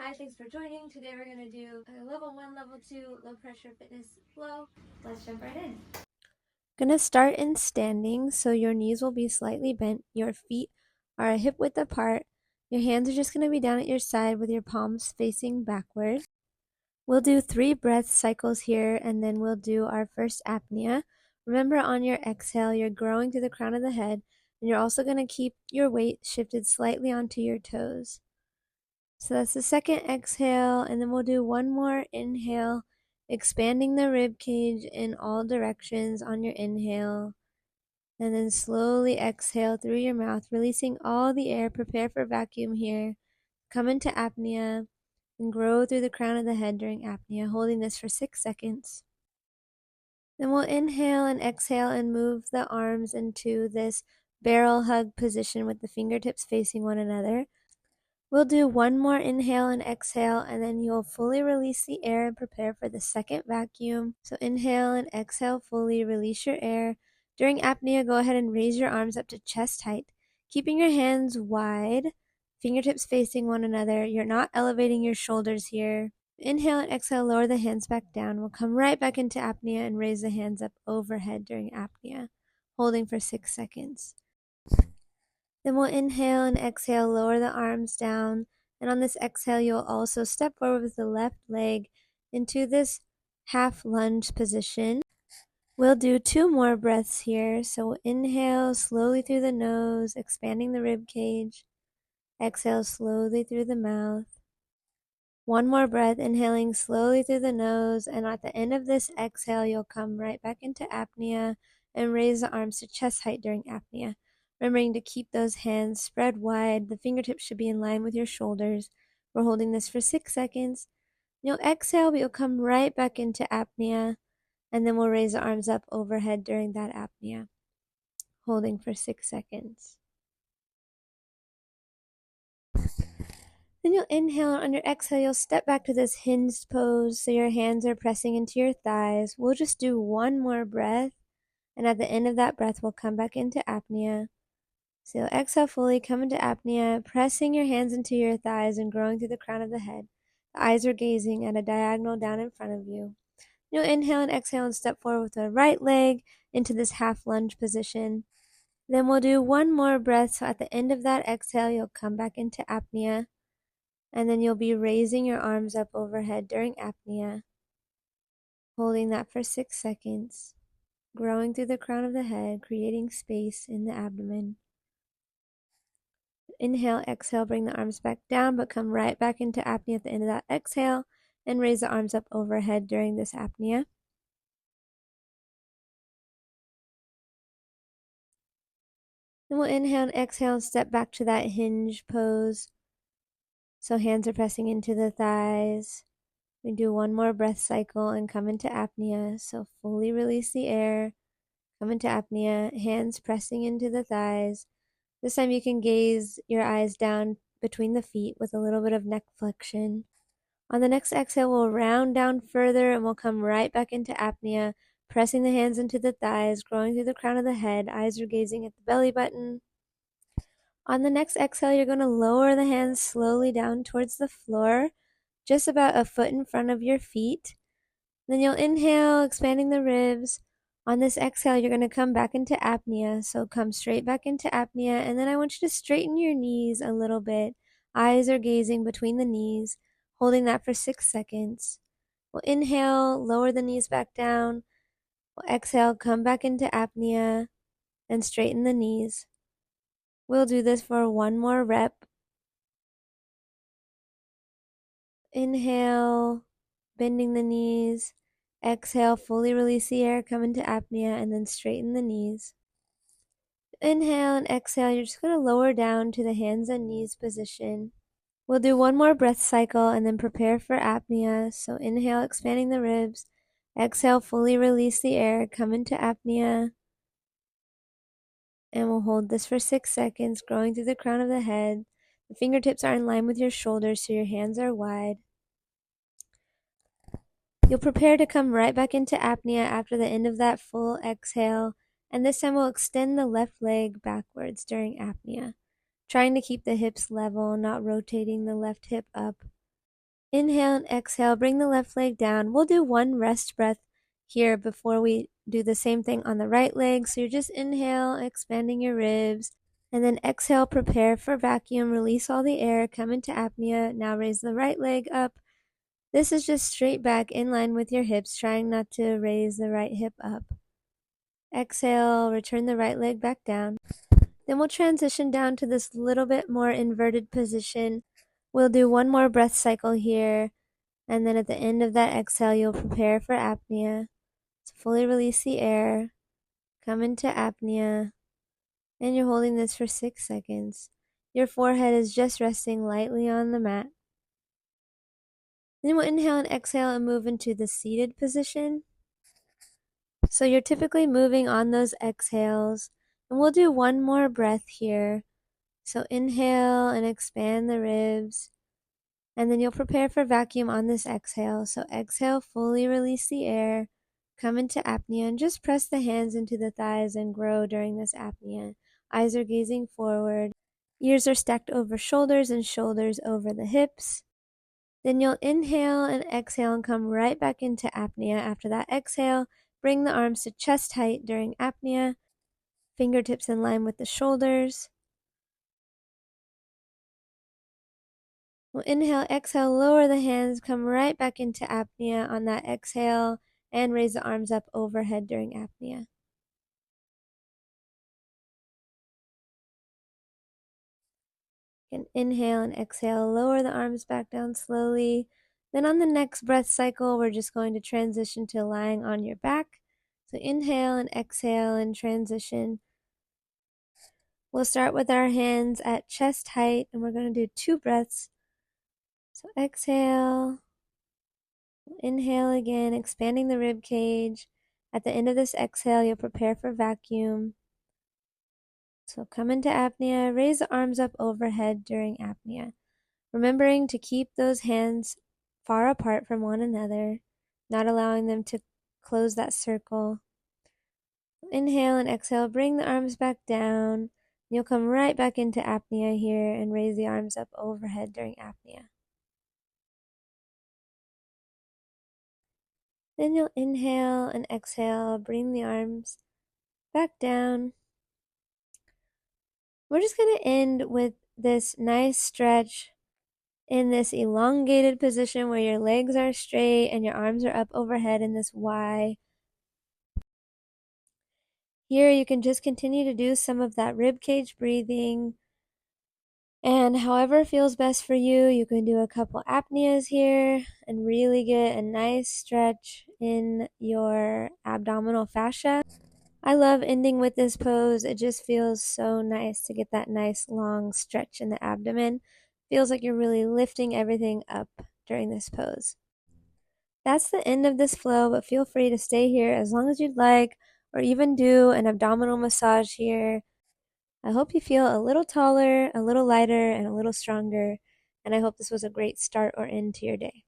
Hi, thanks for joining. Today we're going to do a level 1, level 2 low pressure fitness flow. Let's jump right in. Gonna start in standing, so your knees will be slightly bent. Your feet are a hip width apart. Your hands are just going to be down at your side with your palms facing backward. We'll do 3 breath cycles here, and then we'll do our first apnea. Remember, on your exhale, you're growing through the crown of the head, and you're also going to keep your weight shifted slightly onto your toes. So that's the second exhale, and then we'll do one more inhale, expanding the rib cage in all directions on your inhale. And then slowly exhale through your mouth, releasing all the air. Prepare for vacuum here. Come into apnea and grow through the crown of the head during apnea, holding this for 6 seconds. Then we'll inhale and exhale and move the arms into this barrel hug position with the fingertips facing one another. We'll do one more inhale and exhale, and then you'll fully release the air and prepare for the second vacuum. So inhale and exhale fully, release your air. During apnea, go ahead and raise your arms up to chest height, keeping your hands wide, fingertips facing one another. You're not elevating your shoulders here. Inhale and exhale, lower the hands back down. We'll come right back into apnea and raise the hands up overhead during apnea, holding for 6 seconds. Then we'll inhale and exhale, lower the arms down. And on this exhale, you'll also step forward with the left leg into this half lunge position. We'll do 2 more breaths here. So inhale slowly through the nose, expanding the rib cage. Exhale slowly through the mouth. One more breath, inhaling slowly through the nose. And at the end of this exhale, you'll come right back into apnea and raise the arms to chest height during apnea. Remembering to keep those hands spread wide. The fingertips should be in line with your shoulders. We're holding this for 6 seconds. You'll exhale, but you'll come right back into apnea. And then we'll raise the arms up overhead during that apnea. Holding for 6 seconds. Then you'll inhale, and on your exhale, you'll step back to this hinged pose so your hands are pressing into your thighs. We'll just do one more breath. And at the end of that breath, we'll come back into apnea. So you'll exhale fully, come into apnea, pressing your hands into your thighs and growing through the crown of the head. The eyes are gazing at a diagonal down in front of you. You'll inhale and exhale and step forward with the right leg into this half lunge position. Then we'll do one more breath. So at the end of that exhale, you'll come back into apnea. And then you'll be raising your arms up overhead during apnea. Holding that for 6 seconds. Growing through the crown of the head, creating space in the abdomen. Inhale, exhale, bring the arms back down, but come right back into apnea at the end of that exhale and raise the arms up overhead during this apnea. Then we'll inhale and exhale and step back to that hinge pose. So hands are pressing into the thighs. We do one more breath cycle and come into apnea. So fully release the air. Come into apnea, hands pressing into the thighs. This time you can gaze your eyes down between the feet with a little bit of neck flexion. On the next exhale, we'll round down further and we'll come right back into apnea, pressing the hands into the thighs, growing through the crown of the head. Eyes are gazing at the belly button. On the next exhale, you're going to lower the hands slowly down towards the floor, just about a foot in front of your feet. Then you'll inhale, expanding the ribs. On this exhale, you're going to come back into apnea. So come straight back into apnea. And then I want you to straighten your knees a little bit. Eyes are gazing between the knees, holding that for 6 seconds. We'll inhale, lower the knees back down. We'll exhale, come back into apnea and straighten the knees. We'll do this for one more rep. Inhale, bending the knees. Exhale, fully release the air, come into apnea, and then straighten the knees. Inhale and exhale, you're just going to lower down to the hands and knees position. We'll do one more breath cycle and then prepare for apnea. So inhale, expanding the ribs. Exhale, fully release the air, come into apnea. And we'll hold this for 6 seconds, growing through the crown of the head. The fingertips are in line with your shoulders, so your hands are wide. You'll prepare to come right back into apnea after the end of that full exhale, and this time we'll extend the left leg backwards during apnea, trying to keep the hips level, not rotating the left hip up. Inhale and exhale, bring the left leg down. We'll do one rest breath here before we do the same thing on the right leg. So you're just inhale, expanding your ribs, and then exhale, prepare for vacuum, release all the air, come into apnea. Now raise the right leg up. This is just straight back in line with your hips, trying not to raise the right hip up. Exhale, return the right leg back down. Then we'll transition down to this little bit more inverted position. We'll do one more breath cycle here. And then at the end of that exhale, you'll prepare for apnea. So fully release the air, come into apnea, and you're holding this for 6 seconds. Your forehead is just resting lightly on the mat. Then we'll inhale and exhale and move into the seated position. So you're typically moving on those exhales. And we'll do one more breath here. So inhale and expand the ribs. And then you'll prepare for vacuum on this exhale. So exhale, fully release the air, come into apnea, and just press the hands into the thighs and grow during this apnea. Eyes are gazing forward. Ears are stacked over shoulders and shoulders over the hips. Then you'll inhale and exhale and come right back into apnea. After that exhale, bring the arms to chest height during apnea. Fingertips in line with the shoulders. We'll inhale, exhale, lower the hands, come right back into apnea on that exhale, and raise the arms up overhead during apnea. You can inhale and exhale, lower the arms back down slowly. Then on the next breath cycle, we're just going to transition to lying on your back. So inhale and exhale and transition. We'll start with our hands at chest height, and we're going to do 2 breaths. So exhale, inhale again, expanding the rib cage. At the end of this exhale, you'll prepare for vacuum. So come into apnea, raise the arms up overhead during apnea. Remembering to keep those hands far apart from one another, not allowing them to close that circle. Inhale and exhale, bring the arms back down. You'll come right back into apnea here and raise the arms up overhead during apnea. Then you'll inhale and exhale, bring the arms back down. We're just going to end with this nice stretch in this elongated position where your legs are straight and your arms are up overhead in this Y. Here you can just continue to do some of that rib cage breathing. And however feels best for you, you can do a couple apneas here and really get a nice stretch in your abdominal fascia. I love ending with this pose. It just feels so nice to get that nice long stretch in the abdomen. Feels like you're really lifting everything up during this pose. That's the end of this flow, but feel free to stay here as long as you'd like, or even do an abdominal massage here. I hope you feel a little taller, a little lighter, and a little stronger, and I hope this was a great start or end to your day.